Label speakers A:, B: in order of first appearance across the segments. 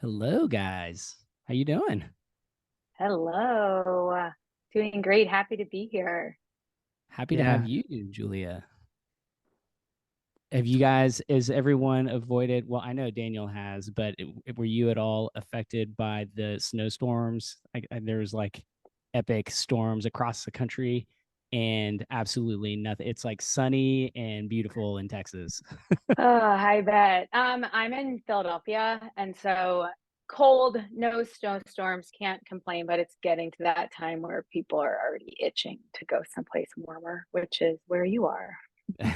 A: Hello, guys. How you doing?
B: Hello. Doing great. Happy to be here.
A: Happy to have
C: Yeah.
A: you, Julia. Have you guys, is everyone avoided? Well, I know Daniel has, but were you at all affected by the snowstorms? There was like epic storms across the country and absolutely nothing. It's like sunny and beautiful in Texas.
B: Oh, I bet. I'm in Philadelphia, and so cold, no snowstorms, can't complain, but it's getting to that time where people are already itching to go someplace warmer, which is where you are,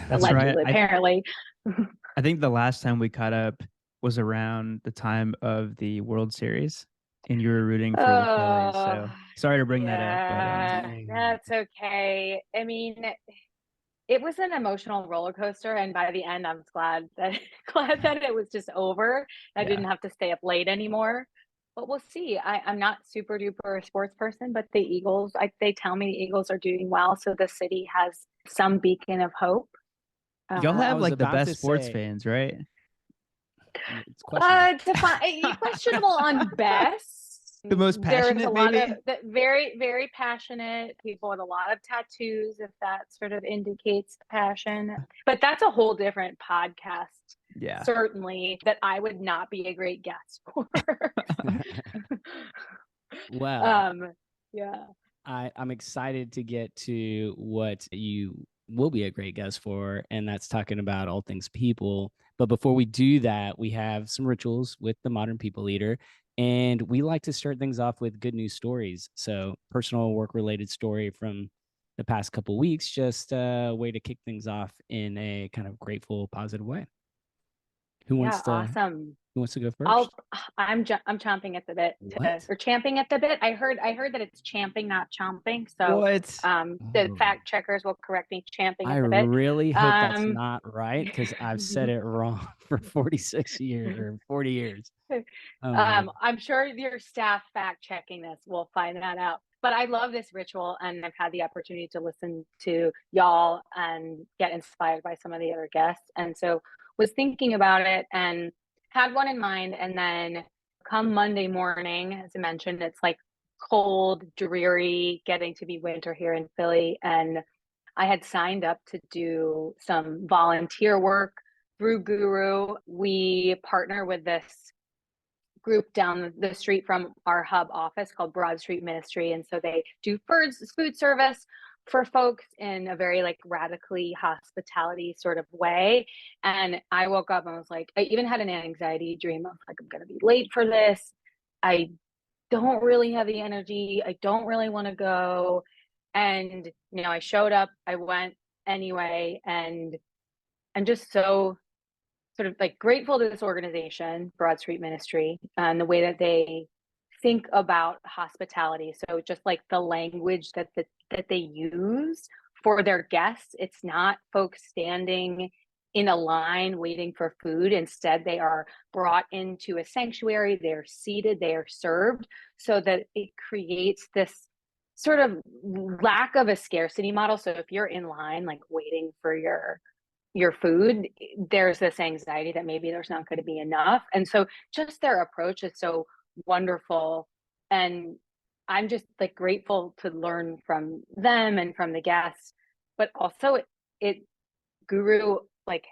C: That's right.
B: allegedly, apparently.
C: I think the last time we caught up was around the time of the World Series, and you were rooting for the Phillies.
B: Oh,
C: So sorry to bring that up, but
B: yeah,
A: Dang.
B: that's okay. I mean, it was an emotional roller coaster, and by the end I was glad that glad that it was just over. I
C: yeah,
B: didn't have to stay up late anymore, but we'll see. I'm not super duper a sports person, but the Eagles, they tell me the Eagles are doing well, so the city has some beacon of hope.
C: y'all
A: I
C: have
A: was
C: like the
A: about
C: best
A: to
C: sports
A: say
C: fans, right?
A: it's questionable.
B: Questionable on best.
C: The most
B: There's a
C: passionate,
B: lot of
C: maybe.
B: very, very passionate people with a lot of tattoos, if that sort of indicates passion. But that's a whole different podcast,
C: Yeah.
B: certainly, that I would not be a great guest for.
A: Well,
B: um, yeah.
A: I'm excited to get to what you will be a great guest for, and that's talking about all things people. But before we do that, we have some rituals with the Modern People Leader, and we like to start things off with good news stories. So, personal work related story from the past couple weeks, just a way to kick things off in a kind of grateful, positive way. Who
B: Yeah,
A: wants to
B: awesome.
A: Who wants to go
B: I'll
A: first?
B: I'm chomping at the bit to
A: What?
B: or champing at the bit. I heard that it's champing, not chomping. So
C: What?
B: the
A: Oh.
B: fact checkers will correct me, champing
A: I
B: at the bit.
A: really hope that's
B: Um
A: not right because I've said it wrong for 46 years or 40 years. Oh man.
B: I'm sure your staff fact checking this will find that out. But I love this ritual, and I've had the opportunity to listen to y'all and get inspired by some of the other guests. And so was thinking about it and had one in mind. And then come Monday morning, as I mentioned, it's like cold, dreary, getting to be winter here in Philly. And I had signed up to do some volunteer work through Guru. We partner with this group down the street from our hub office called Broad Street Ministry. And so they do food service for folks in a very like radically hospitality sort of way. And I woke up and was like, I even had an anxiety dream of like, I'm going to be late for this. I don't really have the energy. I don't really want to go. And, I showed up, I went anyway. And I'm just so sort of like grateful to this organization, Broad Street Ministry, and the way that they think about hospitality. So just like the language that they use for their guests, it's not folks standing in a line waiting for food. Instead, they are brought into a sanctuary, they're seated, they are served, so that it creates this sort of lack of a scarcity model. So if you're in line, like waiting for your food, there's this anxiety that maybe there's not going to be enough. And so just their approach is so wonderful. And I'm just like grateful to learn from them and from the guests. But also it Guru, like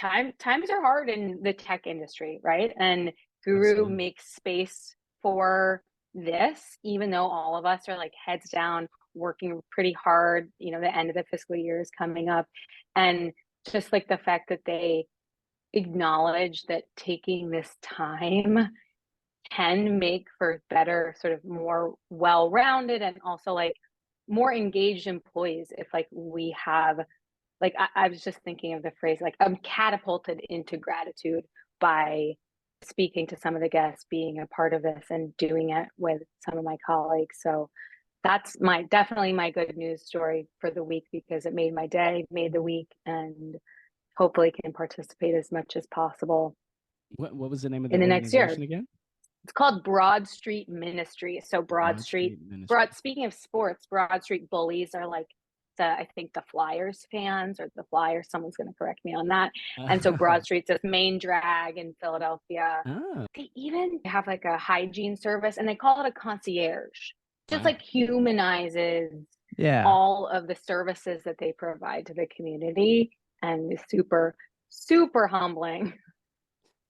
B: times are hard in the tech industry, right? And Guru
A: Absolutely.
B: makes space for this, even though all of us are like heads down working pretty hard. The end of the fiscal year is coming up. And just like the fact that they acknowledge that taking this time can make for better, sort of more well-rounded and also like more engaged employees if like we have like I was just thinking of the phrase like I'm catapulted into gratitude by speaking to some of the guests, being a part of this and doing it with some of my colleagues. So that's my definitely my good news story for the week because it made my day, made the week, and hopefully can participate as much as possible
A: What was the name of the
B: in the next year.
A: organization again?
B: It's called Broad Street Ministry. So
A: Broad Street
B: Broad,
A: Ministry.
B: speaking of sports, Broad Street bullies are like I think the Flyers fans or the Flyers, someone's going to correct me on that. And so Broad
A: Oh.
B: Street's this main drag in Philadelphia.
A: Oh,
B: They even have like a hygiene service and they call it a concierge. Just
A: wow.
B: like humanizes
C: Yeah.
B: all of the services that they provide to the community, and is super, super humbling.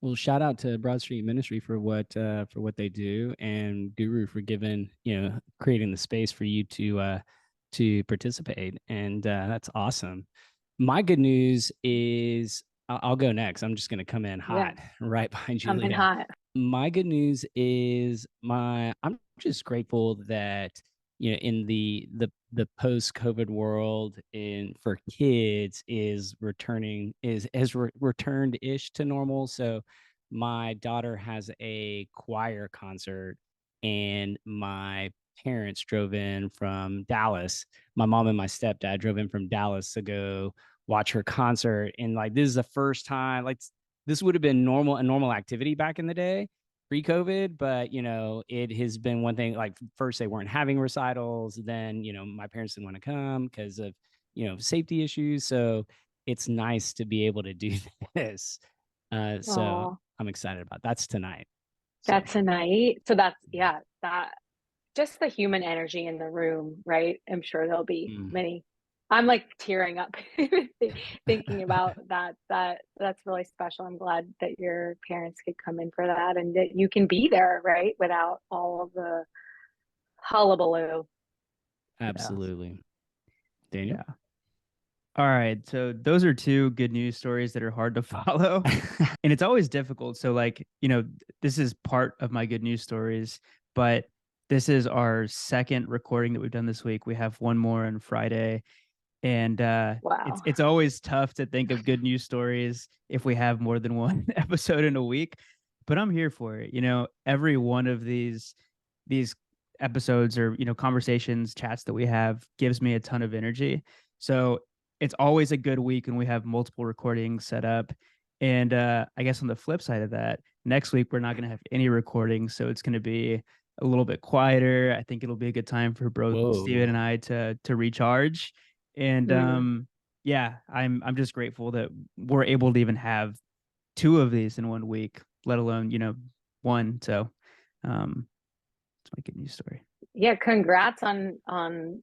A: Well, shout out to Broad Street Ministry for what they do, and Guru for giving, creating the space for you to participate, and that's awesome. My good news is I'll go next. I'm just going to come in
B: Yeah,
A: hot right behind
B: coming
A: Julia.
B: hot.
A: My good news is I'm just grateful that in the post COVID world in for kids is returning is has returned ish to normal. So my daughter has a choir concert, and my parents drove in from Dallas. My mom and my stepdad drove in from Dallas to go watch her concert, and like this is the first time, like this would have been a normal activity back in the day pre-COVID, but it has been one thing. Like first they weren't having recitals, then my parents didn't want to come because of safety issues. So it's nice to be able to do this. So
B: Oh,
A: I'm excited about that's tonight. So
B: that's tonight. So that's, yeah, that just the human energy in the room, right? I'm sure there'll be
A: mm.
B: many. I'm like tearing up thinking about that. That's really special. I'm glad that your parents could come in for that and that you can be there, right? Without all of the hullabaloo.
C: Yeah.
A: Absolutely. Daniel?
C: Yeah. All right. So those are two good news stories that are hard to follow. And it's always difficult. So, like, this is part of my good news stories, but this is our second recording that we've done this week. We have one more on Friday. And
B: Wow.
C: it's always tough to think of good news stories if we have more than one episode in a week. But I'm here for it. Every one of these episodes or conversations, chats that we have gives me a ton of energy. So it's always a good week when we have multiple recordings set up. And I guess on the flip side of that, next week we're not going to have any recordings, so it's going to be a little bit quieter. I think it'll be a good time for both Steven
A: Whoa.
C: and I to recharge. And
B: Mm.
C: yeah, I'm just grateful that we're able to even have two of these in one week, let alone one. So it's my good news story.
B: Yeah, congrats on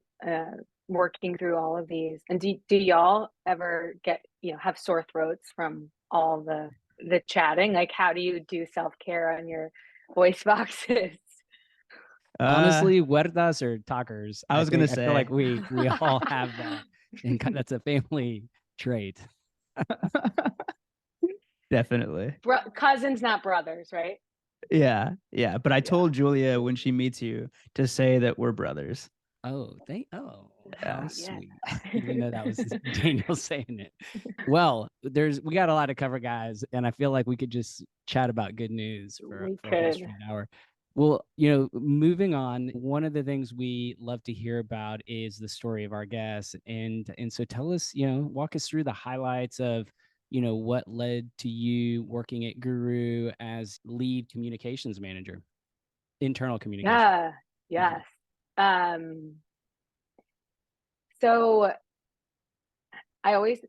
B: working through all of these. And do y'all ever get, have sore throats from all the chatting? Like how do you do self-care on your voice boxes?
C: Uh,
A: Honestly, huertas or talkers,
C: I was gonna
A: I feel like
C: say,
A: we all have that, and that's a family trait.
C: definitely.
B: Cousins, not brothers, right?
C: Yeah, yeah. But I
B: Yeah.
C: told Julia when she meets you to say that we're brothers.
A: How
C: Yeah.
B: Yeah.
A: sweet. Even though that was Daniel saying it. Well, we got a lot to cover, guys, and I feel like we could just chat about good news
B: We
A: for a whole
B: could.
A: straight hour. Well, moving on, one of the things we love to hear about is the story of our guests. And so tell us, walk us through the highlights of, what led to you working at Guru as lead communications manager, internal communication.
B: Yeah. Yes. Um, so I always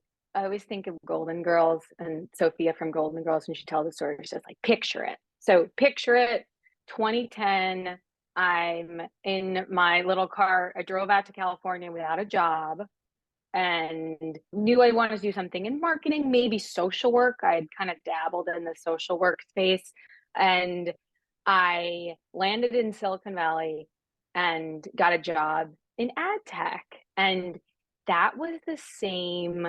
B: think of Golden Girls and Sophia from Golden Girls when she tells the story. She's just like, picture it. So picture it, 2010. I'm in my little car. I drove out to California without a job and knew I wanted to do something in marketing, maybe social work. I had kind of dabbled in the social work space. And I landed in Silicon Valley and got a job in ad tech. And that was the same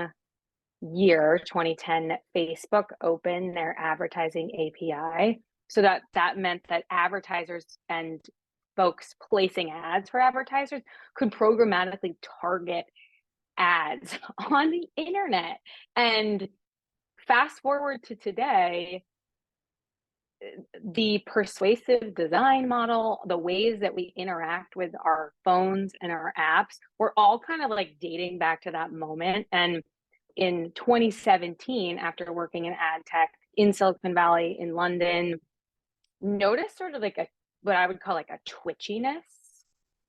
B: year, 2010, that Facebook opened their advertising API. So that meant that advertisers and folks placing ads for advertisers could programmatically target ads on the internet. And fast forward to today, the persuasive design model, the ways that we interact with our phones and our apps, we're all kind of like dating back to that moment. And in 2017, after working in ad tech in Silicon Valley, in London, noticed sort of like what I would call like a twitchiness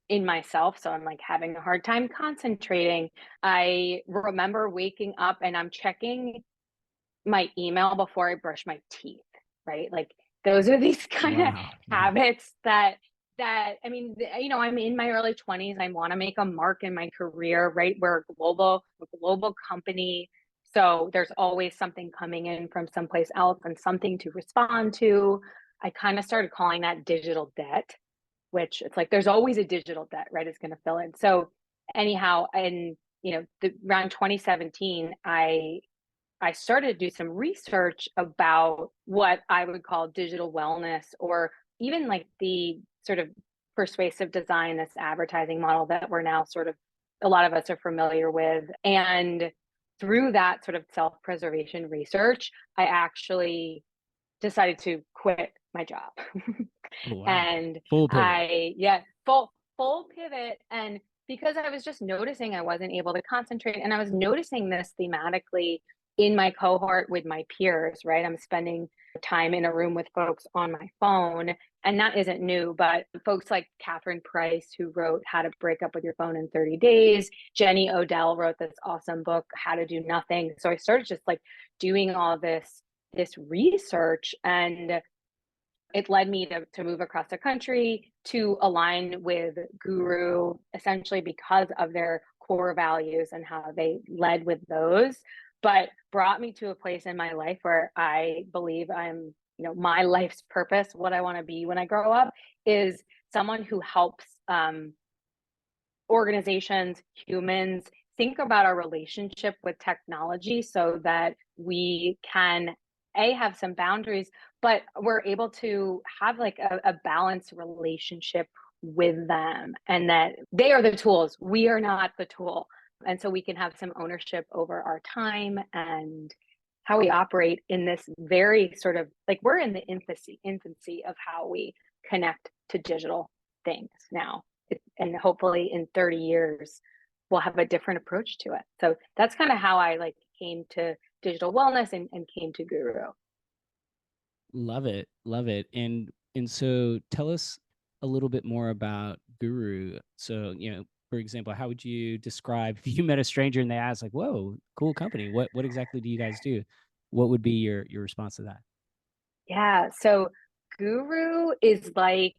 B: in myself. So I'm like having a hard time concentrating. I remember waking up and I'm checking my email before I brush my teeth, right? Like those are these kind of
A: Wow. Yeah.
B: habits that I mean, I'm in my early 20s. I want to make a mark in my career, right? We're a global company. So there's always something coming in from someplace else and something to respond to. I kind of started calling that digital debt, which it's like there's always a digital debt, right? It's going to fill in. So anyhow, around 2017, I started to do some research about what I would call digital wellness, or even like the sort of persuasive design, this advertising model that we're now sort of, a lot of us are familiar with. And through that sort of self-preservation research, I actually decided to quit my job.
A: Oh, wow.
B: And
A: Full pivot.
B: full pivot. And because I was just noticing I wasn't able to concentrate, and I was noticing this thematically in my cohort with my peers, right? I'm spending time in a room with folks on my phone, and that isn't new, but folks like Catherine Price, who wrote How to Break Up with Your Phone in 30 Days, Jenny Odell wrote this awesome book, How to Do Nothing. So I started just like doing all this research, and it led me to move across the country to align with Guru, essentially because of their core values and how they led with those, but brought me to a place in my life where I believe I'm, my life's purpose, what I want to be when I grow up, is someone who helps organizations, humans, think about our relationship with technology so that we can have some boundaries, but we're able to have like a balanced relationship with them, and that they are the tools, we are not the tool. And so we can have some ownership over our time and how we operate in this very sort of like, we're in the infancy of how we connect to digital things now, and hopefully in 30 years we'll have a different approach to it. So that's kind of how I like came to digital wellness and came to Guru.
A: Love it. Love it. And so tell us a little bit more about Guru. So, for example, how would you describe if you met a stranger and they asked like, "Whoa, cool company. What exactly do you guys do?" What would be your response to that?
B: Yeah, so Guru is like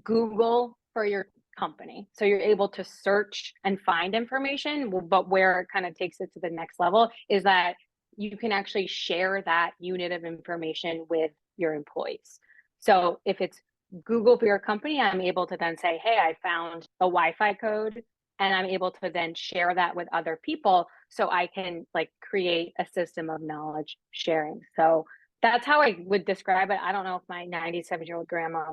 B: Google for your company. So you're able to search and find information, but where it kind of takes it to the next level is that you can actually share that unit of information with your employees. So if it's Google for your company, I'm able to then say, hey, I found a Wi-Fi code, and I'm able to then share that with other people so I can like create a system of knowledge sharing. So that's how I would describe it. I don't know if my 97-year-old grandma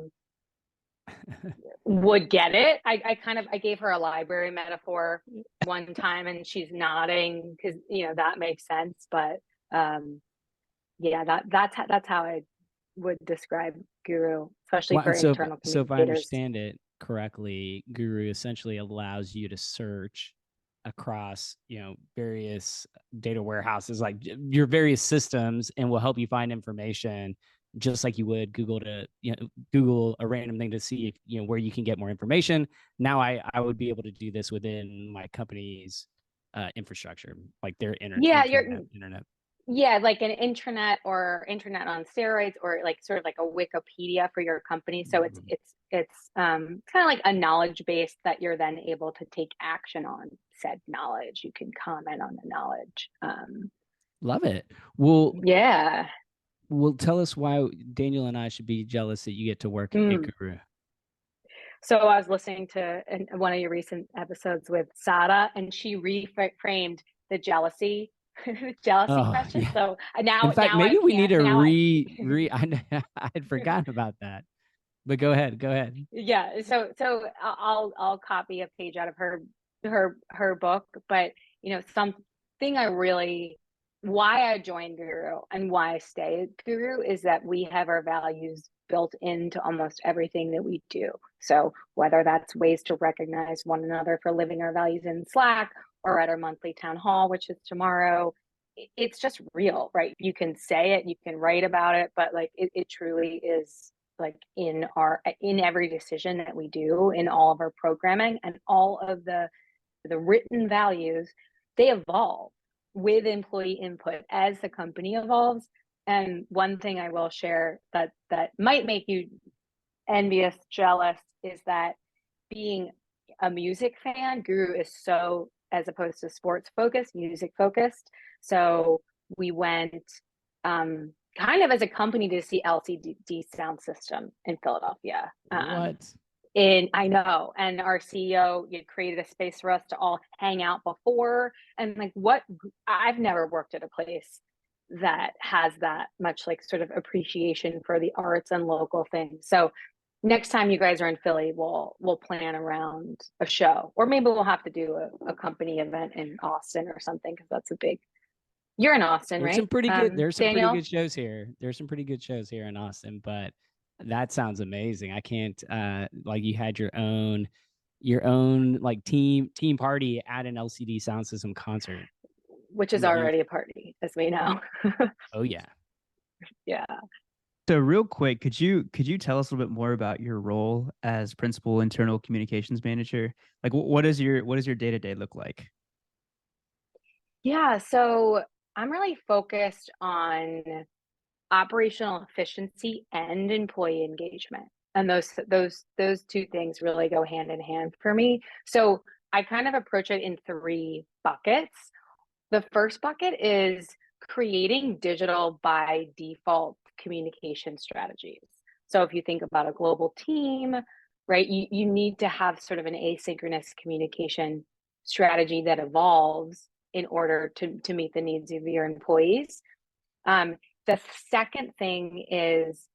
B: would get it. I gave her a library metaphor one time, and she's nodding because that makes sense. But yeah, that's how I would describe Guru, especially
A: Well,
B: for
A: and so
B: internal
A: so if I
B: communicators.
A: understand it correctly, Guru essentially allows you to search across, various data warehouses, like your various systems, and will help you find information just like you would Google a random thing to see if, where you can get more information. Now I would be able to do this within my company's infrastructure, like their
B: Yeah,
A: internet.
B: yeah, like an intranet or internet on steroids, or like sort of like a Wikipedia for your company. So it's kind of like a knowledge base that you're then able to take action on said knowledge. You can comment on the knowledge.
A: Love it. Well,
B: Yeah.
A: tell us why Daniel and I should be jealous that you get to work at
B: Mm.
A: Guru.
B: So I was listening to one of your recent episodes with Sada, and she reframed the jealousy
A: Oh,
B: question.
A: yeah.
B: So
A: In
B: now
A: fact,
B: I
A: maybe we need
B: can't.
A: to
B: Now I
A: I had forgotten about that. But go ahead. Go ahead.
B: yeah. So I'll copy a page out of her book, but something I really, why I joined Guru and why I stay at Guru is that we have our values built into almost everything that we do. So whether that's ways to recognize one another for living our values in Slack, or at our monthly town hall, which is tomorrow, it's just real, right? You can say it, you can write about it, but like it truly is like in every decision that we do in all of our programming, and all of the written values, they evolve with employee input as the company evolves. And one thing I will share that might make you envious, jealous, is that being a music fan, Guru is so, as opposed to sports focused, music focused. So we went kind of as a company to see LCD sound system in Philadelphia.
A: What?
B: I know, and our CEO had created a space for us to all hang out before, and like I've never worked at a place that has that much like sort of appreciation for the arts and local things. So next time you guys are in Philly, we'll plan around a show, or maybe we'll have to do a company event in Austin or something, because that's a big. You're in Austin,
A: There's
B: right?
A: some pretty good. There's some pretty
B: Daniel?
A: good shows here. There's some pretty good shows here in Austin, but that sounds amazing. I can't like you had your own like team party at an LCD sound system concert.
B: Which is already a party, as we know.
A: Oh yeah.
B: Yeah.
C: So real quick, could you tell us a little bit more about your role as principal internal communications manager? Like what does your day-to-day look like?
B: Yeah, so I'm really focused on operational efficiency and employee engagement. And those two things really go hand in hand for me. So I kind of approach it in 3 buckets. The first bucket is creating digital by default communication strategies. So if you think about a global team, right, you need to have sort of an asynchronous communication strategy that evolves in order to meet the needs of your employees. The second thing is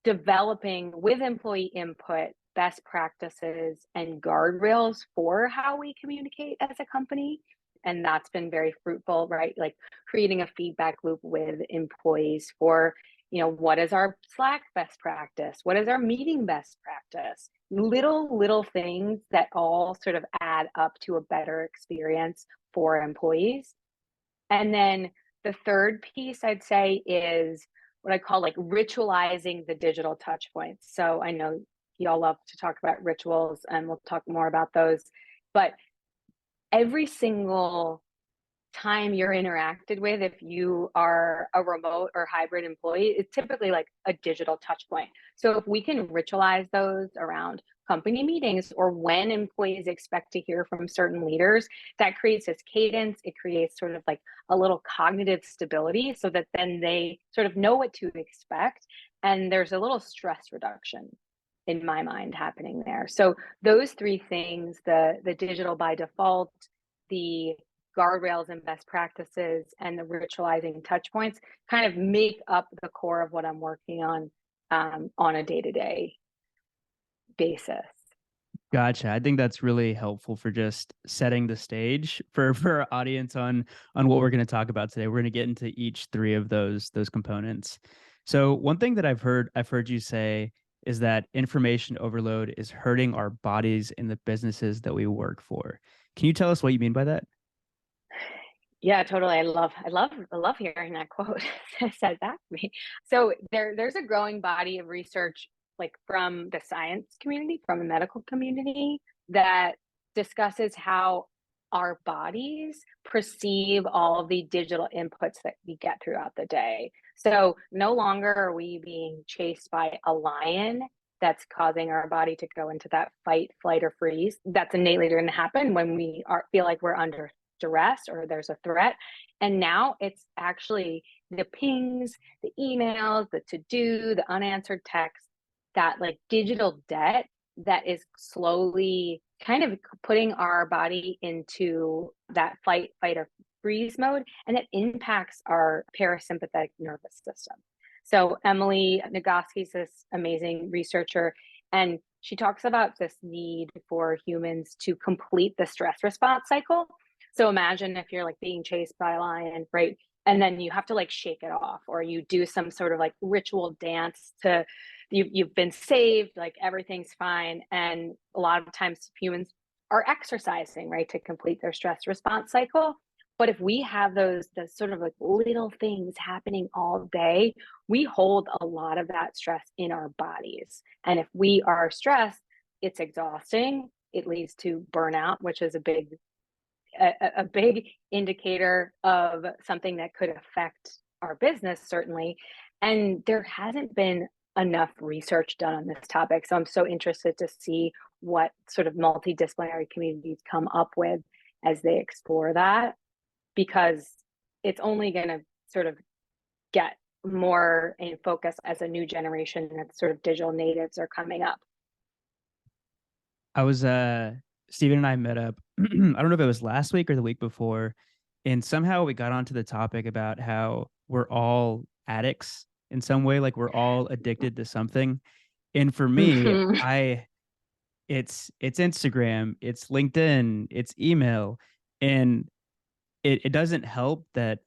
B: developing, with employee input, best practices and guardrails for how we communicate as a company. And that's been very fruitful, right? Like creating a feedback loop with employees for, what is our Slack best practice? What is our meeting best practice? Little things that all sort of add up to a better experience for employees. And then the third piece I'd say is what I call like ritualizing the digital touch points. So I know y'all love to talk about rituals, and we'll talk more about those. But every single time you're interacted with, if you are a remote or hybrid employee, it's typically like a digital touch point. So if we can ritualize those around company meetings or when employees expect to hear from certain leaders, that creates this cadence. It creates sort of like a little cognitive stability, so that then they sort of know what to expect. And there's a little stress reduction in my mind happening there. So those 3 things, the digital by default, the guardrails and best practices, and the ritualizing touch points, kind of make up the core of what I'm working on a day-to-day basis.
C: Gotcha. I think that's really helpful for just setting the stage for our audience on what we're going to talk about today. We're going to get into each 3 of those components. So one thing that I've heard you say is that information overload is hurting our bodies in the businesses that we work for. Can you tell us what you mean by that?
B: Yeah, totally. I love hearing that quote said back to me. So there's a growing body of research, like from the science community, from the medical community, that discusses how our bodies perceive all of the digital inputs that we get throughout the day. So no longer are we being chased by a lion that's causing our body to go into that fight, flight, or freeze. That's innately going to happen when we feel like we're under duress or there's a threat. And now it's actually the pings, the emails, the to-do, the unanswered texts, that like digital debt that is slowly kind of putting our body into that fight, or freeze mode, and it impacts our parasympathetic nervous system. So Emily Nagoski is this amazing researcher, and she talks about this need for humans to complete the stress response cycle. So imagine if you're like being chased by a lion, right? And then you have to like shake it off, or you do some sort of like ritual dance to, you've been saved, like everything's fine. And a lot of times humans are exercising, right, to complete their stress response cycle. But if we have those sort of like little things happening all day, we hold a lot of that stress in our bodies. And if we are stressed, it's exhausting. It leads to burnout, which is a big indicator of something that could affect our business, certainly. And there hasn't been enough research done on this topic. So I'm so interested to see what sort of multidisciplinary communities come up with as they explore that, because it's only going to sort of get more in focus as a new generation that sort of digital natives are coming up.
C: I was Steven and I met up. I don't know if it was last week or the week before, and somehow we got onto the topic about how we're all addicts in some way, like we're all addicted to something. And for me,
B: Mhm.
C: it's Instagram, it's LinkedIn, it's email, and it doesn't help that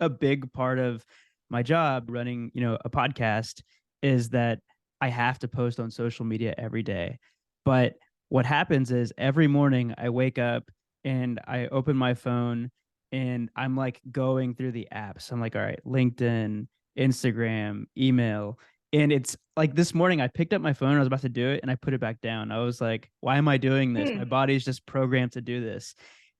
C: a big part of my job running, a podcast is that I have to post on social media every day. But what happens is every morning I wake up and I open my phone and I'm like going through the apps. I'm like, all right, LinkedIn, Instagram, email. And it's like this morning I picked up my phone, I was about to do it, and I put it back down. I was like, why am I doing this? My body's just programmed to do this.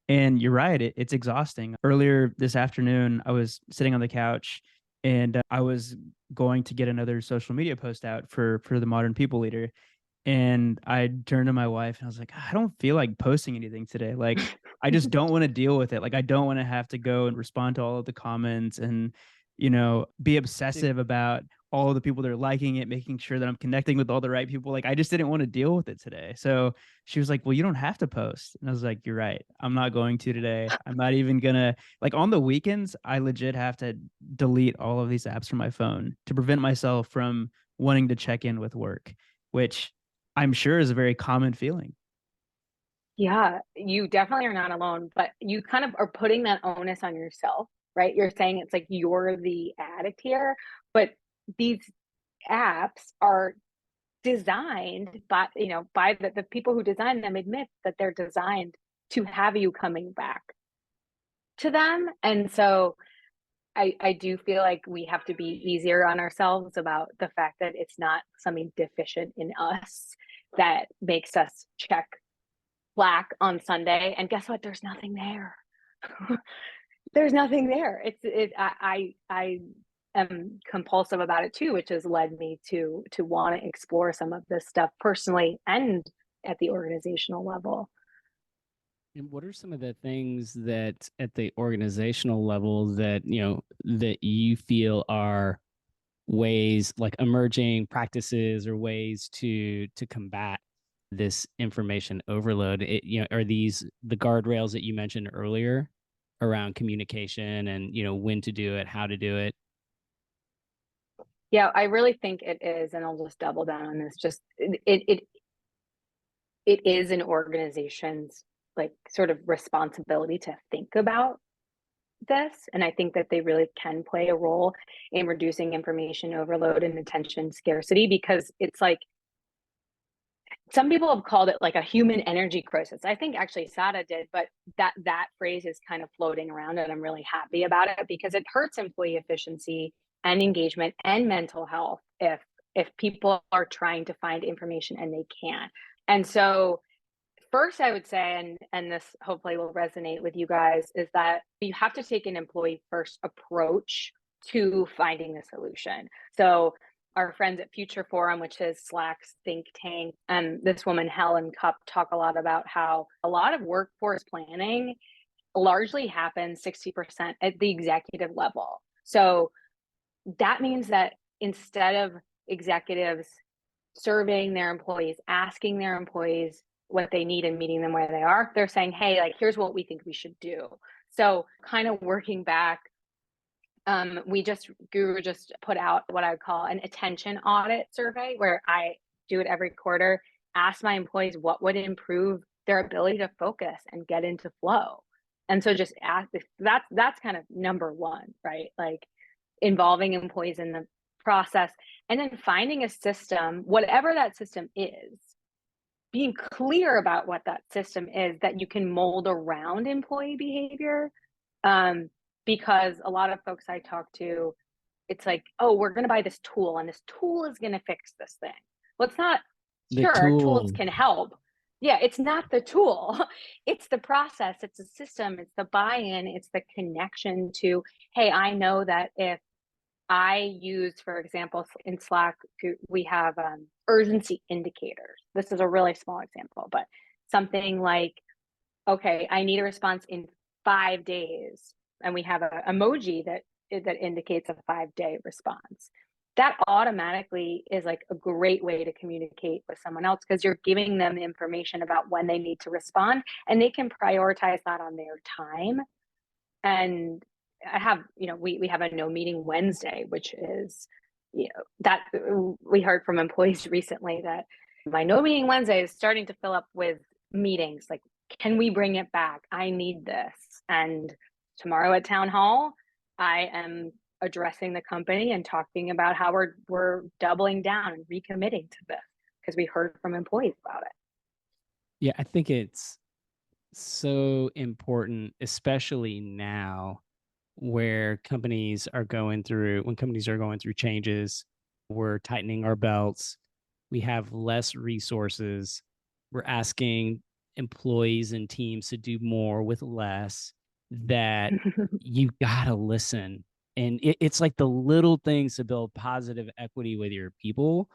C: And you're right, it's exhausting. Earlier this afternoon, I was sitting on the couch and I was going to get another social media post out for the Modern People Leader. And I turned to my wife and I was like, I don't feel like posting anything today. Like, I just don't want to deal with it. Like, I don't want to have to go and respond to all of the comments and, be obsessive about all of the people that are liking it, making sure that I'm connecting with all the right people. Like, I just didn't want to deal with it today. So she was like, well, you don't have to post. And I was like, you're right. I'm not going to today. I'm not even gonna, like, on the weekends, I legit have to delete all of these apps from my phone to prevent myself from wanting to check in with work, which I'm sure is a very common feeling.
B: Yeah, you definitely are not alone, but you kind of are putting that onus on yourself, right? You're saying it's like you're the addict here, but these apps are designed by, by the people who design them admit that they're designed to have you coming back to them. And so I do feel like we have to be easier on ourselves about the fact that it's not something deficient in us that makes us check Slack on Sunday, and guess what? There's nothing there. There's nothing there. I am compulsive about it too, which has led me to want to explore some of this stuff personally and at the organizational level.
A: And what are some of the things that at the organizational level that, that you feel are ways, like emerging practices or ways to combat this information overload? Are these the guardrails that you mentioned earlier around communication and, when to do it, how to do it?
B: Yeah, I really think it is, and I'll just double down on this. Just it is an organization's like sort of responsibility to think about this, and I think that they really can play a role in reducing information overload and attention scarcity, because it's like some people have called it like a human energy crisis. I think actually Sada did, but that phrase is kind of floating around, and I'm really happy about it because it hurts employee efficiency and engagement and mental health if people are trying to find information and they can't. And so first I would say, and this hopefully will resonate with you guys, is that you have to take an employee first approach to finding a solution. So our friends at Future Forum, which is Slack's think tank, and this woman Helen Cupp talk a lot about how a lot of workforce planning largely happens 60% at the executive level. So that means that instead of executives surveying their employees, asking their employees what they need and meeting them where they are, they're saying, hey, like, here's what we think we should do. So kind of working back, Guru just put out what I would call an attention audit survey, where I do it every quarter, ask my employees what would improve their ability to focus and get into flow. And so just ask, that's kind of number one, right? Like involving employees in the process, and then finding a system, whatever that system is, being clear about what that system is that you can mold around employee behavior, Because a lot of folks I talk to, it's like, oh, we're going to buy this tool and this tool is going to fix this thing. Well, it's not.
A: The
B: Sure, tools
A: tool.
B: can help. Yeah, it's not the tool. It's the process, it's the system, it's the buy-in, it's the connection to, hey, I know that if I use, for example, in Slack, we have urgency indicators. This is a really small example, but something like, okay, I need a response in 5 days, and we have an emoji that indicates a 5-day response. That automatically is like a great way to communicate with someone else, because you're giving them the information about when they need to respond, and they can prioritize that on their time. And I have, we have a no meeting Wednesday, which is, that we heard from employees recently that my no meeting Wednesday is starting to fill up with meetings. Like, can we bring it back? I need this. And tomorrow at town hall, I am addressing the company and talking about how we're doubling down and recommitting to this, because we heard from employees about it.
A: Yeah, I think it's so important, especially now where companies are going through changes, we're tightening our belts, we have less resources, we're asking employees and teams to do more with less, that you gotta listen. And it's like the little things to build positive equity with your people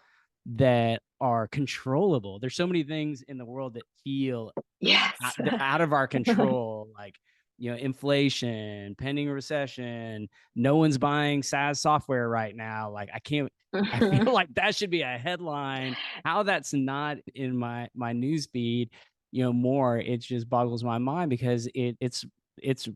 A: that are controllable. There's so many things in the world that feel
B: Yes.
A: out of our control, like, inflation, pending recession, no one's buying SaaS software right now. Like, I feel like that should be a headline. How that's not in my news feed, more, it just boggles my mind, because it's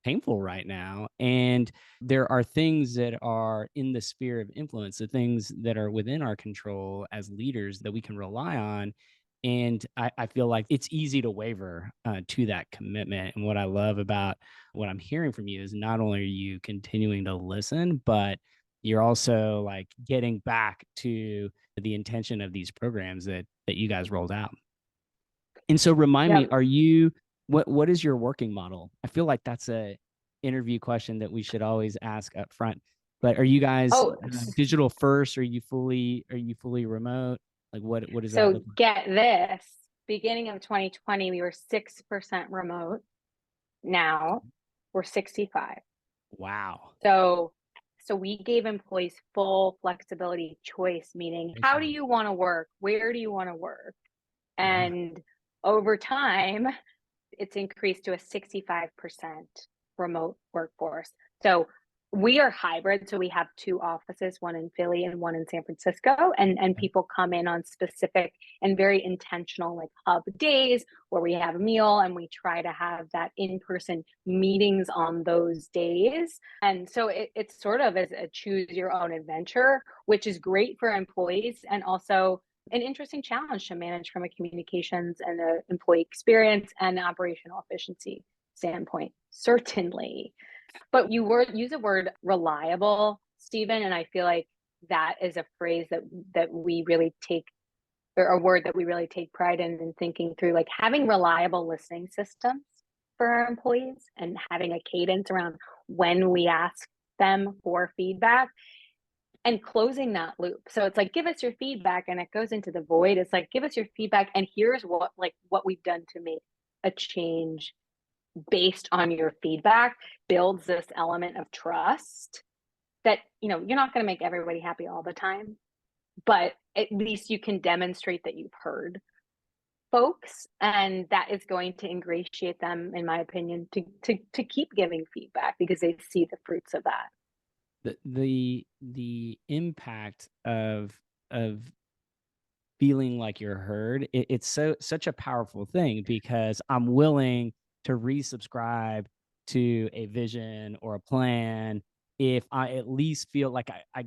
A: painful right now. And there are things that are in the sphere of influence, the things that are within our control as leaders that we can rely on. And I feel like it's easy to waver to that commitment. And what I love about what I'm hearing from you is not only are you continuing to listen, but you're also like getting back to the intention of these programs that you guys rolled out. And so remind me,
B: Yep.
A: are you, what is your working model? I feel like that's a interview question that we should always ask up front. But are you guys digital first? Are you fully remote? Like, what does that
B: so
A: look like?
B: get this, beginning of 2020, we were 6% remote. Now we're 65.
A: Wow.
B: So we gave employees full flexibility, choice, meaning how do you want to work? Where do you want to work? And over time, it's increased to a 65% remote workforce. So we are hybrid. So we have 2 offices, one in Philly and one in San Francisco. And people come in on specific and very intentional, like, hub days where we have a meal, and we try to have that in-person meetings on those days. And so it's sort of as a choose your own adventure, which is great for employees, and also an interesting challenge to manage from a communications and an employee experience and operational efficiency standpoint, certainly. But you use the word reliable, Stephen, and I feel like that is a phrase that we really take, or a word that we really take pride in thinking through, like having reliable listening systems for our employees and having a cadence around when we ask them for feedback and closing that loop. So it's like, give us your feedback, and it goes into the void. It's like, give us your feedback, and here's what we've done to make a change based on your feedback. Builds this element of trust that, you're not going to make everybody happy all the time, but at least you can demonstrate that you've heard folks, and that is going to ingratiate them, in my opinion, to keep giving feedback, because they see the fruits of that.
A: The impact of feeling like you're heard, it's such a powerful thing, because I'm willing to resubscribe to a vision or a plan if I at least feel like I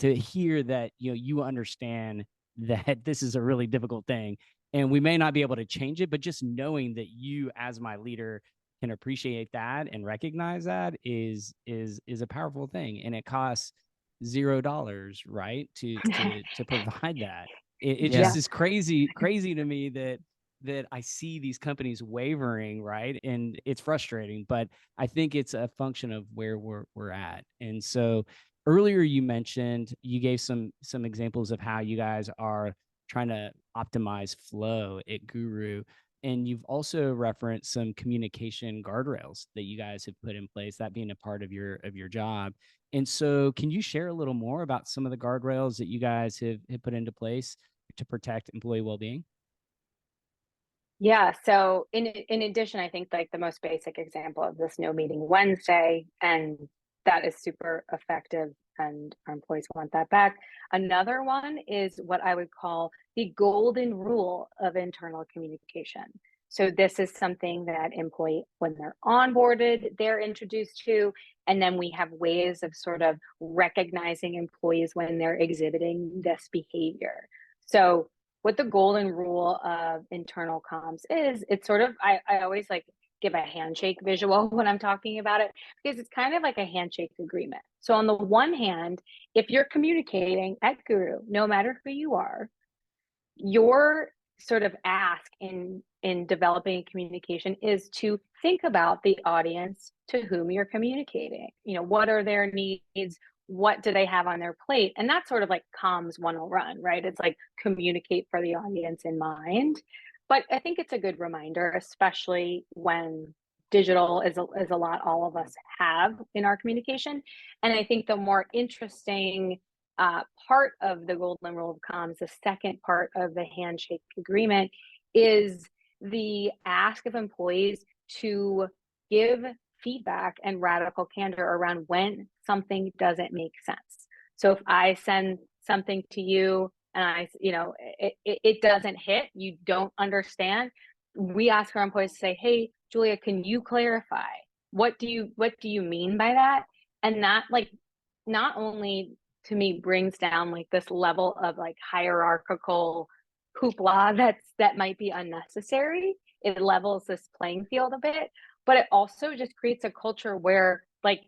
A: to hear that you understand that this is a really difficult thing, and we may not be able to change it, but just knowing that you as my leader can appreciate that and recognize that is a powerful thing. And it costs $0, right, to provide that. It just is crazy to me that that I see these companies wavering, right? And it's frustrating, but I think it's a function of where we're at. And so earlier you gave some examples of how you guys are trying to optimize flow at Guru. And you've also referenced some communication guardrails that you guys have put in place, that being a part of your job. And so can you share a little more about some of the guardrails that you guys have put into place to protect employee well-being?
B: Yeah. So in addition, I think like the most basic example of this no meeting Wednesday, and that is super effective and our employees want that back. Another one is what I would call the golden rule of internal communication. So this is something that employee, when they're onboarded, they're introduced to, and then we have ways of sort of recognizing employees when they're exhibiting this behavior. So what the golden rule of internal comms is, it's sort of, I always like give a handshake visual when I'm talking about it, because it's kind of like a handshake agreement. So on the one hand, if you're communicating at Guru, no matter who you are, your sort of ask in developing communication is to think about the audience to whom you're communicating. You know, what are their needs? What do they have on their plate? And that's sort of like comms 101, right? It's like communicate for the audience in mind. But I think it's a good reminder, especially when digital is a lot all of us have in our communication. And I think the more interesting part of the golden rule of comms, the second part of the handshake agreement, is the ask of employees to give feedback and radical candor around when something doesn't make sense. So if I send something to you and it doesn't hit, you don't understand, we ask our employees to say, hey, Julia, can you clarify? What do you mean by that? And that, like, not only to me brings down like this level of like hierarchical hoopla that might be unnecessary. It levels this playing field a bit, but it also just creates a culture where like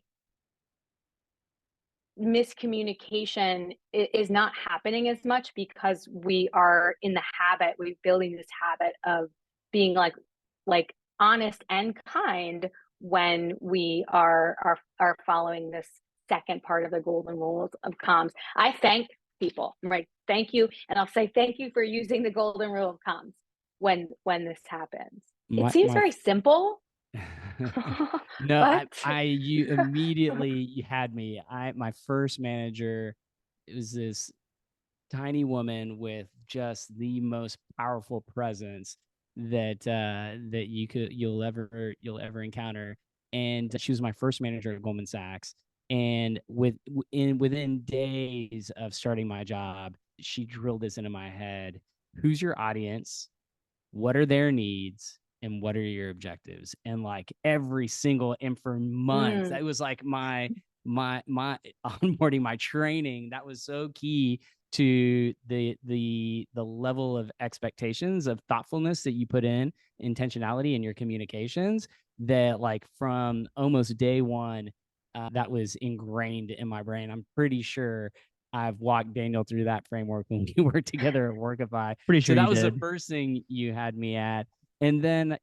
B: miscommunication is not happening as much, because we are in the habit, we're building this habit of being like honest and kind when we are following this second part of the golden rules of comms. I thank people, right? Thank you. And I'll say thank you for using the golden rule of comms when this happens. It
A: My
B: seems
A: my
B: very simple,
A: No,
B: but
A: you immediately you had me. My first manager, it was this tiny woman with just the most powerful presence that you'll ever encounter. And she was my first manager at Goldman Sachs. And within days of starting my job, she drilled this into my head. Who's your audience? What are their needs? And what are your objectives? And like every single, and for months, that was like my onboarding, my training. That was so key to the level of expectations of thoughtfulness that you put in, intentionality in your communications, that like from almost day one, that was ingrained in my brain. I'm pretty sure I've walked Daniel through that framework when we worked together at Workify.
C: Pretty
A: So
C: sure you
A: that was the
C: did.
A: first thing you had me at. And then,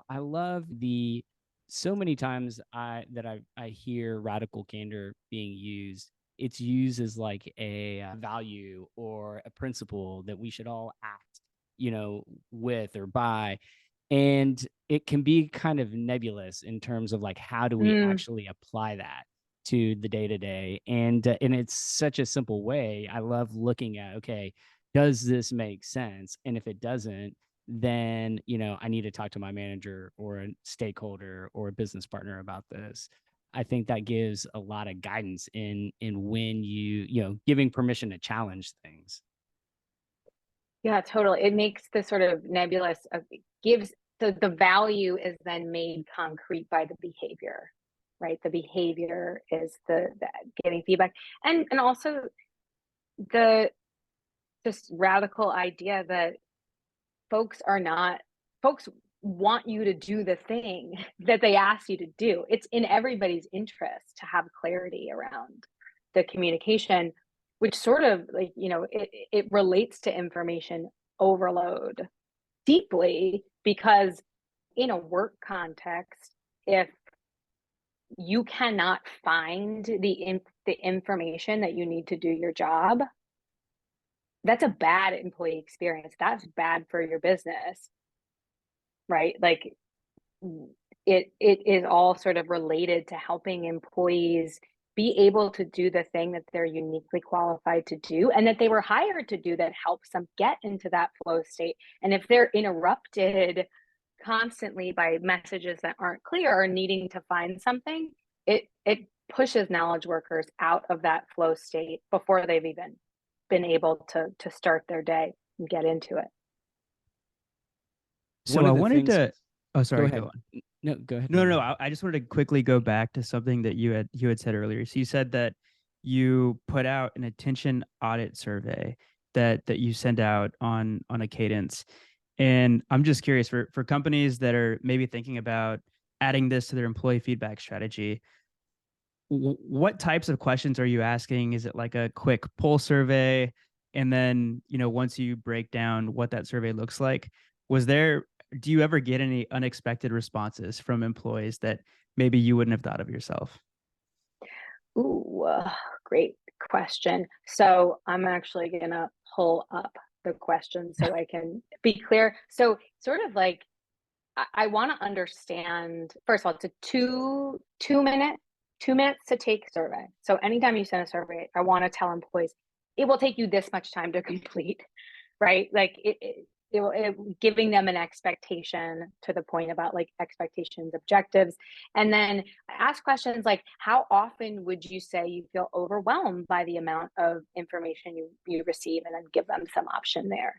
A: I love the so many times I hear radical candor being used. It's used as like a value or a principle that we should all act, with or by. And it can be kind of nebulous in terms of like, how do we actually apply that to the day to day? And it's such a simple way. I love looking at, okay, does this make sense? And if it doesn't, then I need to talk to my manager or a stakeholder or a business partner about this. I think that gives a lot of guidance in when giving permission to challenge things.
B: yeah, totally. It makes the sort of nebulous, gives the value is then made concrete by the behavior, right? The behavior is the getting feedback, and also the this radical idea that folks are not folks want you to do the thing that they ask you to do. It's in everybody's interest to have clarity around the communication, which sort of like, it relates to information overload. deeply, because in a work context, if you cannot find the information that you need to do your job, that's a bad employee experience. That's bad for your business, right? Like, it is all sort of related to helping employees be able to do the thing that they're uniquely qualified to do and that they were hired to do, that helps them get into that flow state. And if they're interrupted constantly by messages that aren't clear or needing to find something, it pushes knowledge workers out of that flow state before they've even been able to start their day and get into it.
C: So
A: One
C: I
A: of the
C: wanted
A: things,
C: to. Oh, sorry.
A: go
C: Go
A: ahead.
C: on.
A: No, go ahead.
C: No. I just wanted to quickly go back to something that you had said earlier. So you said that you put out an attention audit survey that you send out on a cadence. And I'm just curious, for companies that are maybe thinking about adding this to their employee feedback strategy, what types of questions are you asking? Is it like a quick poll survey? And then, once you break down what that survey looks like, do you ever get any unexpected responses from employees that maybe you wouldn't have thought of yourself?
B: Ooh, great question. So I'm actually gonna pull up the question so I can be clear. So sort of like, I want to understand, first of all, it's a two minutes to take survey. So anytime you send a survey, I want to tell employees it will take you this much time to complete, right? Like giving them an expectation, to the point about like expectations, objectives. And then I ask questions like, how often would you say you feel overwhelmed by the amount of information you receive? And then give them some option there.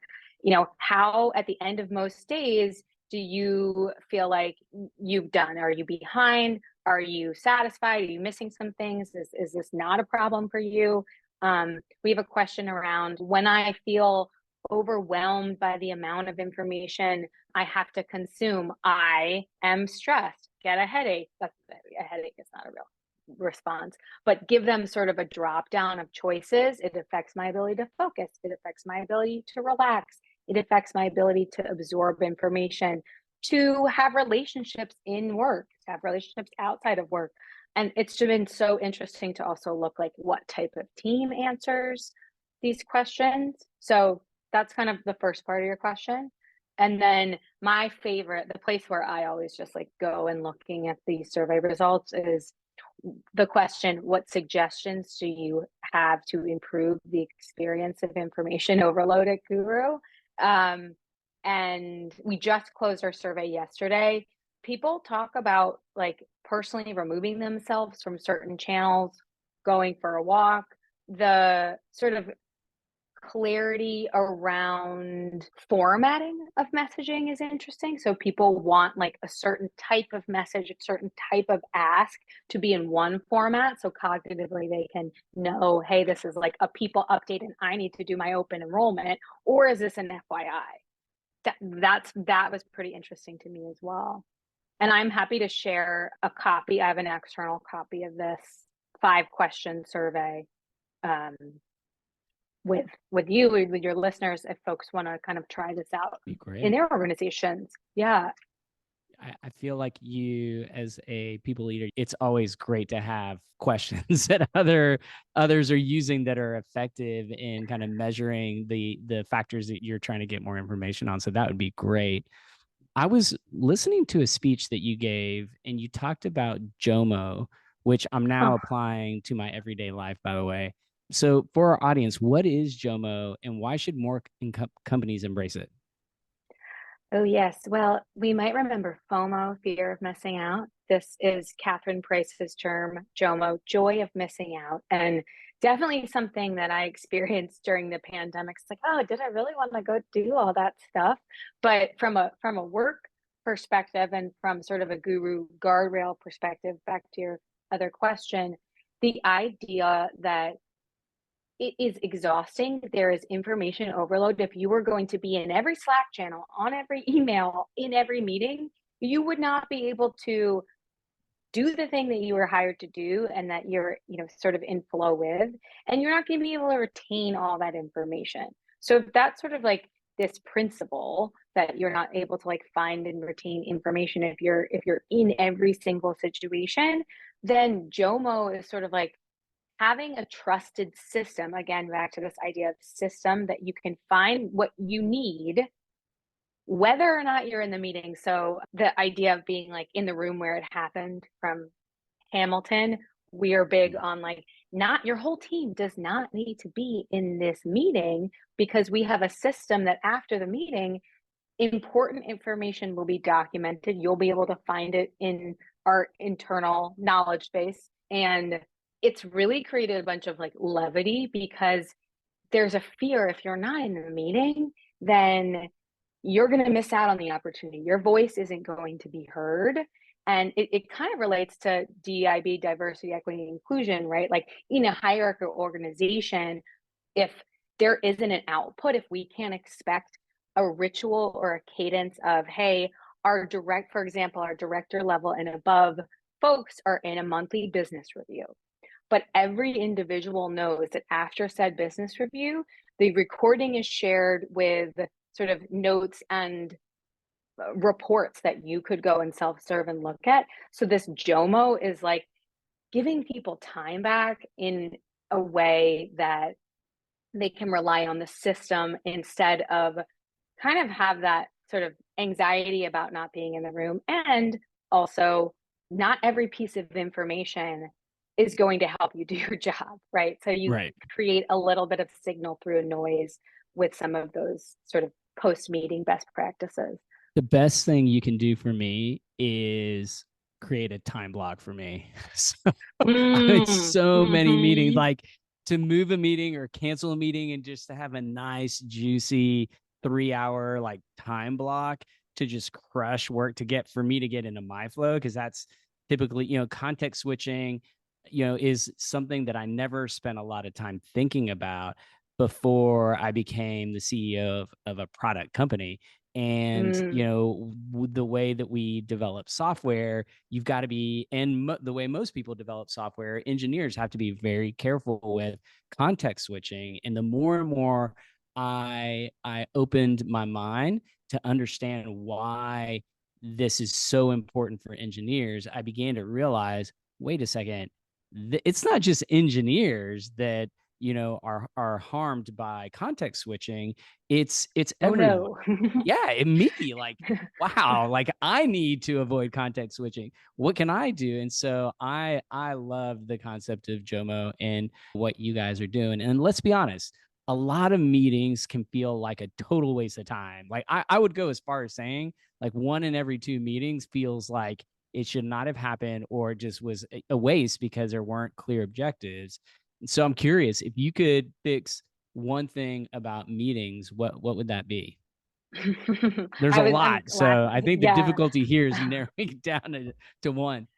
B: How at the end of most days do you feel like you've done? Are you behind? Are you satisfied? Are you missing some things? Is this not a problem for you? We have a question around, when I feel overwhelmed by the amount of information I have to consume, I am stressed, get a headache. A headache is not a real response, but give them sort of a drop down of choices. It affects my ability to focus. It affects my ability to relax. It affects my ability to absorb information, to have relationships in work, to have relationships outside of work. And it's been so interesting to also look like what type of team answers these questions. So that's kind of the first part of your question. And then my favorite, the place where I always just like go and looking at the survey results, is the question, what suggestions do you have to improve the experience of information overload at Guru? And we just closed our survey yesterday. People talk about like personally removing themselves from certain channels, going for a walk. The sort of clarity around formatting of messaging is interesting. So people want like a certain type of message, a certain type of ask to be in one format. So cognitively they can know, hey, this is like a people update and I need to do my open enrollment, or is this an FYI? That was pretty interesting to me as well. And I'm happy to share a copy. I have an external copy of this 5-question survey with you, with your listeners, if folks want to kind of try this out
A: Be great.
B: in their organizations. Yeah.
A: I feel like you, as a people leader, it's always great to have questions that others are using that are effective in kind of measuring the factors that you're trying to get more information on. So that would be great. I was listening to a speech that you gave, and you talked about JOMO, which I'm now applying to my everyday life, by the way. So for our audience, what is JOMO and why should more companies embrace it?
B: Oh, yes. Well, we might remember FOMO, fear of missing out. This is Catherine Price's term, JOMO, joy of missing out. And definitely something that I experienced during the pandemic. It's like, oh, did I really want to go do all that stuff? But from a work perspective and from sort of a guru guardrail perspective, back to your other question, the idea that it is exhausting. There is information overload. If you were going to be in every Slack channel, on every email, in every meeting, you would not be able to do the thing that you were hired to do and that you're, sort of in flow with, and you're not going to be able to retain all that information. So if that's sort of like this principle that you're not able to like find and retain information if you're in every single situation, then JOMO is sort of like having a trusted system, again back to this idea of system, that you can find what you need whether or not you're in the meeting. So the idea of being like in the room where it happened from Hamilton, we are big on like, not your whole team does not need to be in this meeting, because we have a system that after the meeting, important information will be documented. You'll be able to find it in our internal knowledge base. And it's really created a bunch of like levity, because there's a fear if you're not in the meeting, then you're going to miss out on the opportunity. Your voice isn't going to be heard. And it kind of relates to DEIB, diversity, equity, and inclusion, right? Like in a hierarchical organization, if there isn't an output, if we can't expect a ritual or a cadence of, hey, for example, our director level and above folks are in a monthly business review. But every individual knows that after said business review, the recording is shared with sort of notes and reports that you could go and self-serve and look at. So this JOMO is like giving people time back in a way that they can rely on the system, instead of kind of have that sort of anxiety about not being in the room. And also, not every piece of information is going to help you do your job, right? So you
A: Right.
B: create a little bit of signal through a noise with some of those sort of post-meeting best practices.
A: The best thing you can do for me is create a time block for me. So I'm in so many meetings, like to move a meeting or cancel a meeting and just to have a nice, juicy 3 hour like time block to just crush work for me to get into my flow. Cause that's typically, context switching, is something that I never spent a lot of time thinking about before I became the CEO of a product company. And the way that we develop software, you've got to be, and the way most people develop software, engineers have to be very careful with context switching. And the more and more I opened my mind to understand why this is so important for engineers, I began to realize, wait a second, it's not just engineers that are harmed by context switching. It's everyone.
B: Oh no.
A: Yeah, me, like, wow, like I need to avoid context switching. What can I do? And so I love the concept of JOMO and what you guys are doing. And let's be honest, a lot of meetings can feel like a total waste of time. Like I would go as far as saying like 1 in every 2 meetings feels like it should not have happened, or just was a waste because there weren't clear objectives. And so I'm curious, if you could fix one thing about meetings, what would that be? There's a
B: I'm
A: lot. So I
B: laughing.
A: think the
B: Yeah.
A: difficulty here is narrowing it down to one.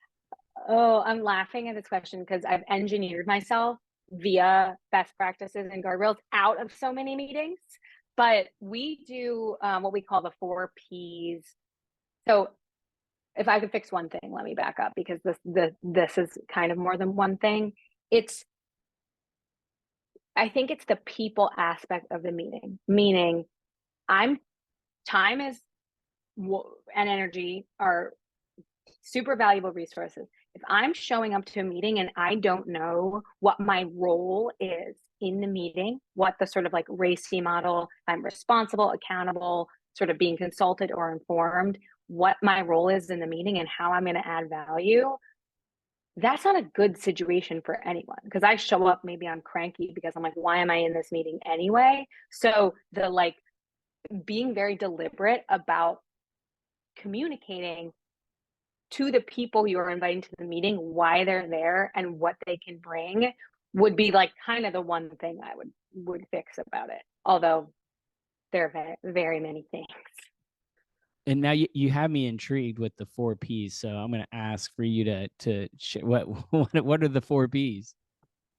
B: Oh, I'm laughing at this question because I've engineered myself via best practices and guardrails out of so many meetings. But we do what we call the 4 Ps. So if I could fix one thing, let me back up, because this is kind of more than one thing. I think it's the people aspect of the meeting, meaning time is and energy are super valuable resources. If I'm showing up to a meeting and I don't know what my role is in the meeting, what the sort of like RACI model, I'm responsible, accountable, sort of being consulted or informed, what my role is in the meeting and how I'm going to add value, that's not a good situation for anyone, because I show up, maybe I'm cranky because I'm like, why am I in this meeting anyway? So the like being very deliberate about communicating to the people you're inviting to the meeting why they're there and what they can bring would be like kind of the one thing I would fix about it. Although there are very, very many things.
A: And now you have me intrigued with the 4 Ps. So I'm going to ask for you to share what are the 4 Ps?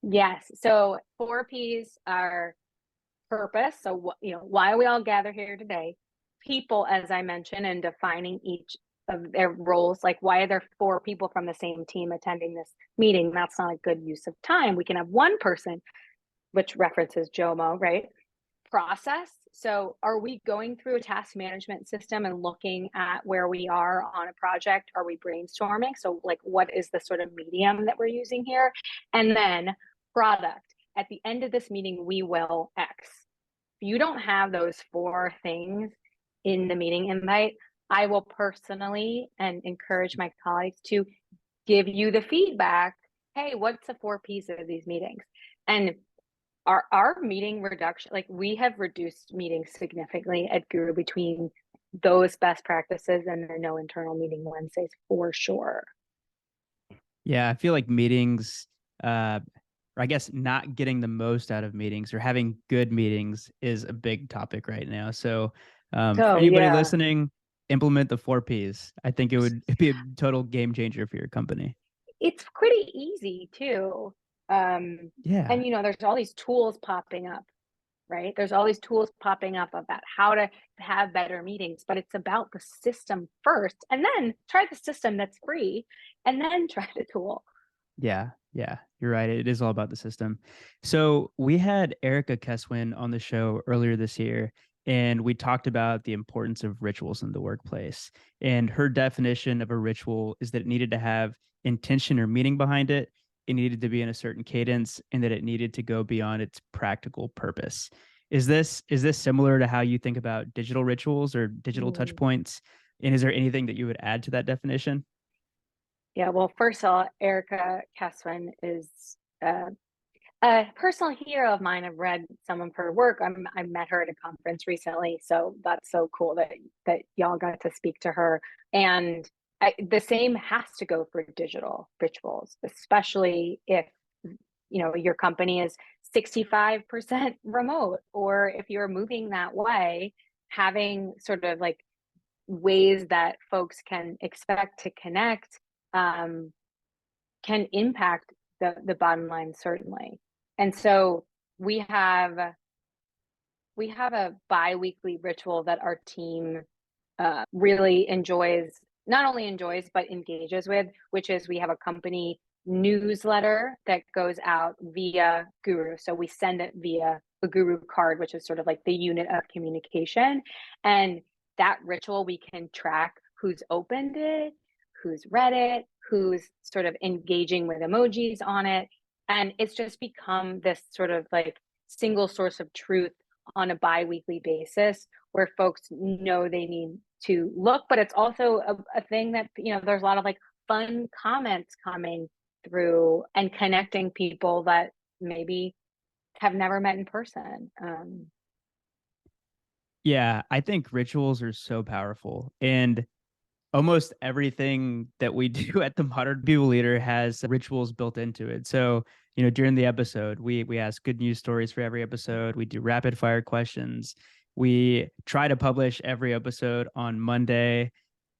B: Yes. So 4 Ps are purpose. So why are we all gathered here today? People, as I mentioned, and defining each of their roles. Like, why are there 4 people from the same team attending this meeting? That's not a good use of time. We can have one person, which references JOMO, right? process. So are we going through a task management system and looking at where we are on a project? Are we brainstorming? So like, what is the sort of medium that we're using here? And then product. At the end of this meeting, we will X. If you don't have those 4 things in the meeting invite, I will personally and encourage my colleagues to give you the feedback. Hey, what's the 4 P's of these meetings? And our meeting reduction, like we have reduced meetings significantly at Guru between those best practices and the no internal meeting Wednesdays for sure.
C: Yeah, I feel like meetings, or I guess not getting the most out of meetings or having good meetings is a big topic right now. So, for anybody
B: Yeah,
C: listening, implement the 4 Ps. I think it'd be a total game changer for your company.
B: it's pretty easy too.
C: Yeah.
B: And there's all these tools popping up, right? There's all these tools popping up about how to have better meetings, but it's about the system first, and then try the system that's free, and then try the tool.
C: Yeah, yeah, you're right. It is all about the system. So we had Erica Keswin on the show earlier this year, and we talked about the importance of rituals in the workplace. And her definition of a ritual is that it needed to have intention or meaning behind it. It needed to be in a certain cadence, and that it needed to go beyond its practical purpose. Is this similar to how you think about digital rituals or digital touch points? And is there anything that you would add to that definition?
B: Yeah, well, first of all, Erica Keswin is a personal hero of mine. I've read some of her work. I met her at a conference recently, so that's so cool that y'all got to speak to her. And the same has to go for digital rituals, especially if your company is 65% remote, or if you're moving that way, having sort of like ways that folks can expect to connect can impact the bottom line, certainly. And so we have a bi-weekly ritual that our team really enjoys, not only enjoys but engages with, which is we have a company newsletter that goes out via Guru. So we send it via a Guru card, which is sort of like the unit of communication. And that ritual, we can track who's opened it, who's read it, who's sort of engaging with emojis on it. And it's just become this sort of like single source of truth on a bi-weekly basis where folks know they need to look, but it's also a thing that, there's a lot of like fun comments coming through and connecting people that maybe have never met in person.
C: Yeah, I think rituals are so powerful. And almost everything that we do at the Modern People Leader has rituals built into it. So, during the episode, we ask good news stories for every episode. We do rapid fire questions. We try to publish every episode on Monday.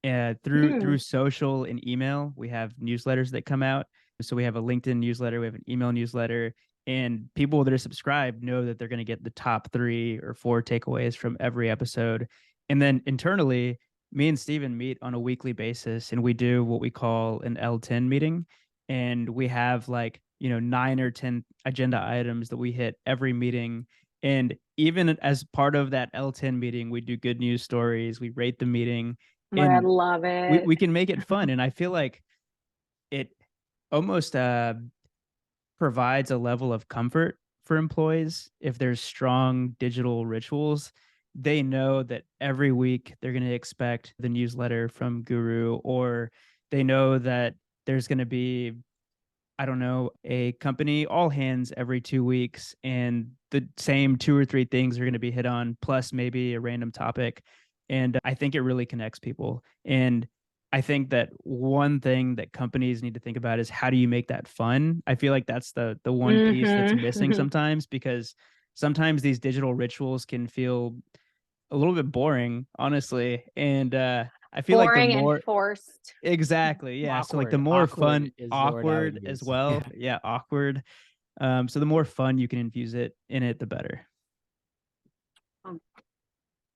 C: Through social and email, we have newsletters that come out. So we have a LinkedIn newsletter, we have an email newsletter, and people that are subscribed know that they're going to get the top 3 or 4 takeaways from every episode. And then internally, me and Steven meet on a weekly basis, and we do what we call an L10 meeting. And we have 9 or 10 agenda items that we hit every meeting. And even as part of that L10 meeting, we do good news stories, we rate the meeting,
B: I
C: and
B: love
C: we,
B: it.
C: we can make it fun. And I feel like it almost provides a level of comfort for employees. If there's strong digital rituals, they know that every week they're going to expect the newsletter from Guru, or they know that there's going to be, I don't know, a company all hands every 2 weeks, and the same 2 or 3 things are going to be hit on, plus maybe a random topic. And I think it really connects people. And I think that one thing that companies need to think about is, how do you make that fun? I feel like that's the one piece that's missing sometimes, because sometimes these digital rituals can feel a little bit boring, honestly. And I feel like the
B: Boring and
C: more
B: forced.
C: exactly, yeah. So like the
A: Awkward.
C: more
A: Awkward
C: fun,
A: is the word I would
C: awkward as
A: use.
C: well. Yeah, awkward. So the more fun you can infuse it in it, the better.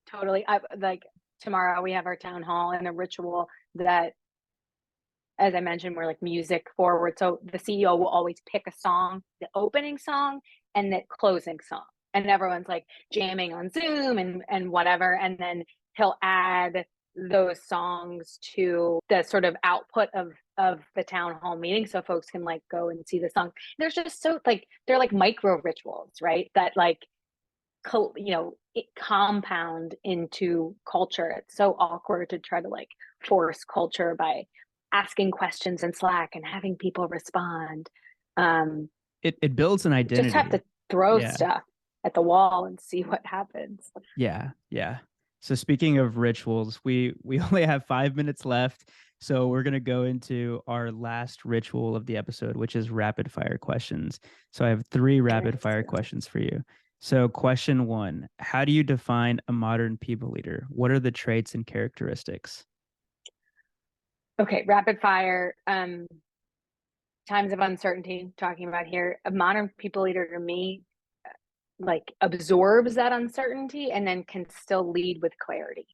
B: Totally. I like tomorrow we have our town hall and a ritual that, as I mentioned, we're like music forward. So the CEO will always pick a song, the opening song and the closing song. and everyone's like jamming on Zoom and whatever. And then he'll add those songs to the sort of output of the town hall meeting so folks can like go and see the song. There's just so like they're like micro rituals, right? That like it compound into culture. It's so awkward to try to like force culture by asking questions in Slack and having people respond.
C: It builds an identity.
B: Just have to throw stuff at the wall and see what happens.
C: Yeah. So speaking of rituals, we only have 5 minutes left. So we're going to go into our last ritual of the episode, which is rapid fire questions. So I have 3 rapid fire questions for you. So question 1, how do you define a modern people leader? What are the traits and characteristics?
B: Okay, rapid fire. Times of uncertainty, talking about here. A modern people leader to me like absorbs that uncertainty and then can still lead with clarity.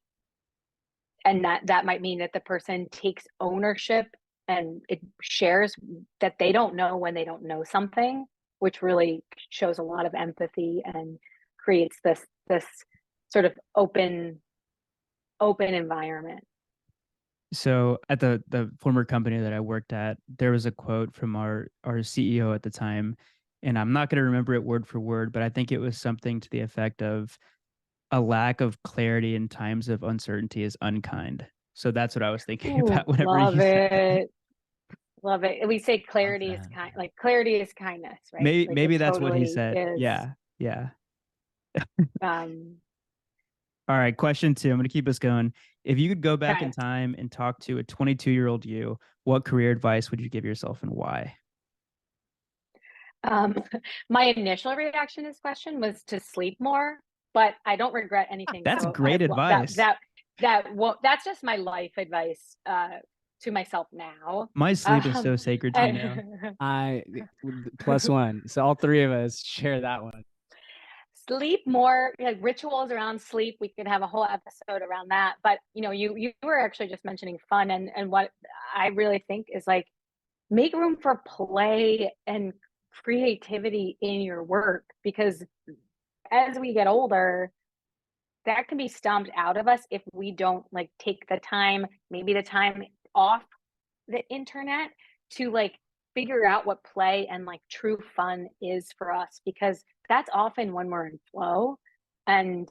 B: And that might mean that the person takes ownership and it shares that they don't know when they don't know something, which really shows a lot of empathy and creates this sort of open environment.
C: So at the former company that I worked at, there was a quote from our CEO at the time, and I'm not going to remember it word for word, but I think it was something to the effect of a lack of clarity in times of uncertainty is unkind. So that's what I was thinking about whenever you said that.
B: Love it. We say clarity is kind, like clarity is kindness, right?
C: Maybe that's what he said. Yeah. All right, question 2. I'm going to keep us going. If you could go back in time and talk to a 22-year-old you, what career advice would you give yourself and why?
B: My initial reaction to this question was to sleep more, but I don't regret anything.
C: That's great advice.
B: That's just my life advice to myself now.
C: My sleep is so sacred to me now.
A: I +1. So all 3 of us share that one.
B: Sleep more, like rituals around sleep. We could have a whole episode around that. But you were actually just mentioning fun, and what I really think is like make room for play and creativity in your work, because as we get older, that can be stomped out of us if we don't like take the time, maybe the time off the internet, to like figure out what play and like true fun is for us, because that's often when we're in flow, and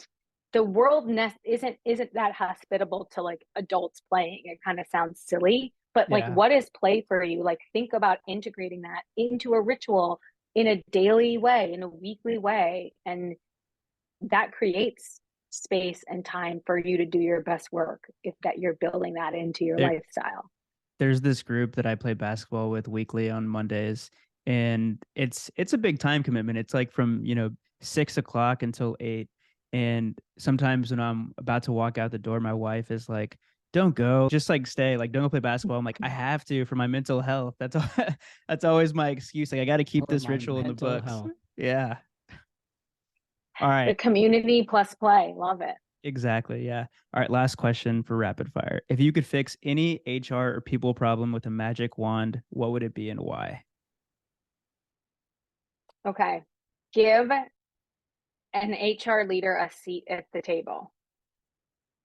B: the world isn't that hospitable to like adults playing. It kind of sounds silly, but like what is play for you? Like think about integrating that into a ritual in a daily way, in a weekly way, and that creates space and time for you to do your best work if that you're building that into your lifestyle.
C: There's this group that I play basketball with weekly on Mondays, and it's a big time commitment. It's like from 6 o'clock until 8, and sometimes when I'm about to walk out the door, my wife is like, "Don't go, just like stay, like don't go play basketball." I'm like, "I have to for my mental health." That's always my excuse. Like I got to keep this ritual in the books. Yeah. All right.
B: The community plus play. Love it.
C: Exactly. Yeah. All right. Last question for rapid fire. If you could fix any HR or people problem with a magic wand, what would it be and why?
B: Okay. Give an HR leader a seat at the table.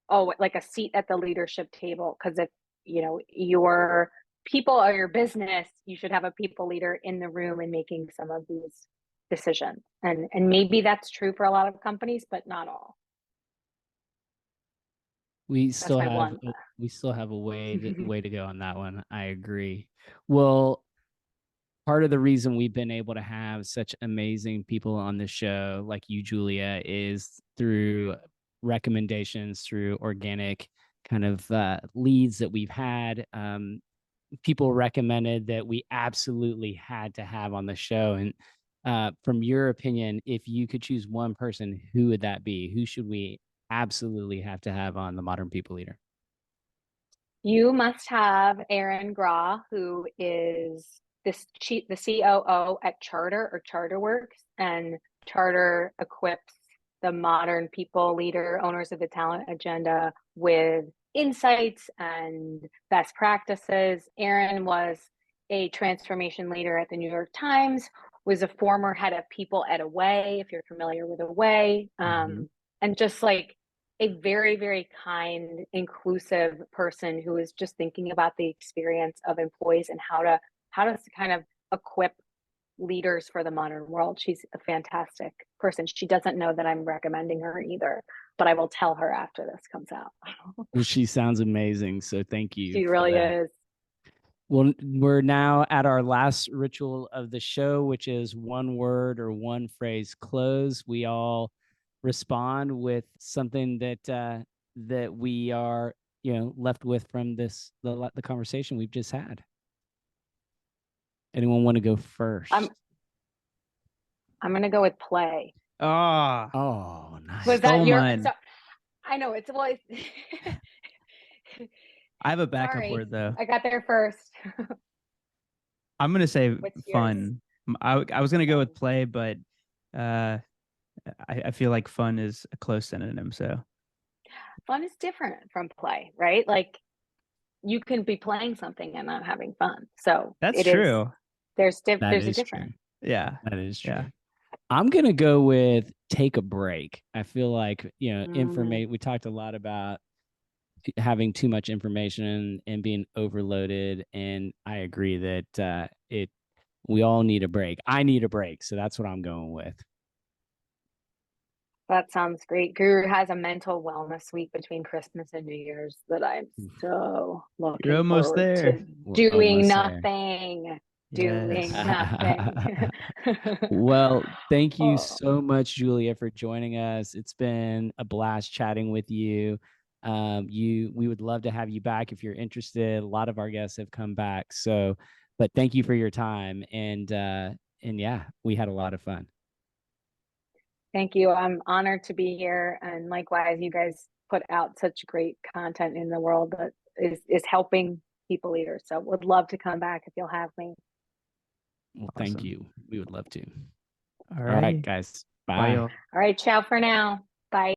B: Oh, like a seat at the leadership table. Because if, your people are your business, you should have a people leader in the room and making some of these decisions. And maybe that's true for a lot of companies, but not all.
A: We still have a way to go on that one. I agree. Well, part of the reason we've been able to have such amazing people on the show, like you, Julia, is through recommendations, through organic kind of leads that we've had. People recommended that we absolutely had to have on the show. And from your opinion, if you could choose one person, who would that be? Who should we absolutely have to have on the Modern People Leader?
B: You must have Aaron Gra, who is the COO at Charter or CharterWorks, and Charter equips the modern people leader, owners of the talent agenda, with insights and best practices. Aaron was a transformation leader at the New York Times, was a former head of people at Away, if you're familiar with Away. And just like a very, very kind, inclusive person who is just thinking about the experience of employees and how to kind of equip leaders for the modern world. She's a fantastic person. She doesn't know that I'm recommending her either, but I will tell her after this comes out.
A: Well, she sounds amazing. So thank you.
B: She really is.
A: Well, we're now at our last ritual of the show, which is one word or one phrase close. We all respond with something that that we are, left with from the conversation we've just had. Anyone want to go first?
B: I'm going to go with play.
A: Oh, nice.
B: Was that
C: mine?
B: So, I know it's
C: I have a backup word though.
B: I got there first.
C: I'm gonna say fun.
B: Yours?
C: I was gonna go with play, but I feel like fun is a close synonym. So
B: fun is different from play, right? Like you can be playing something and not having fun. So
C: that's true.
B: There's a difference.
C: Yeah,
A: that is true.
C: Yeah.
A: I'm gonna go with take a break. I feel like information. We talked a lot about having too much information and being overloaded, and I agree that we all need a break. I need a break, so that's what I'm going with.
B: That sounds great. Guru has a mental wellness week between Christmas and New Year's that I'm so looking
C: You're almost
B: forward
C: there.
B: to doing nothing. Doing nothing.
A: Well, thank you so much, Julia, for joining us. It's been a blast chatting with you. We would love to have you back if you're interested. A lot of our guests have come back. But thank you for your time. And yeah, we had a lot of fun.
B: Thank you. I'm honored to be here. And likewise, you guys put out such great content in the world that is helping people leaders. So would love to come back if you'll have me.
A: Well, thank you. We would love to.
C: All
A: right, guys. Bye.
B: All right. Ciao for now.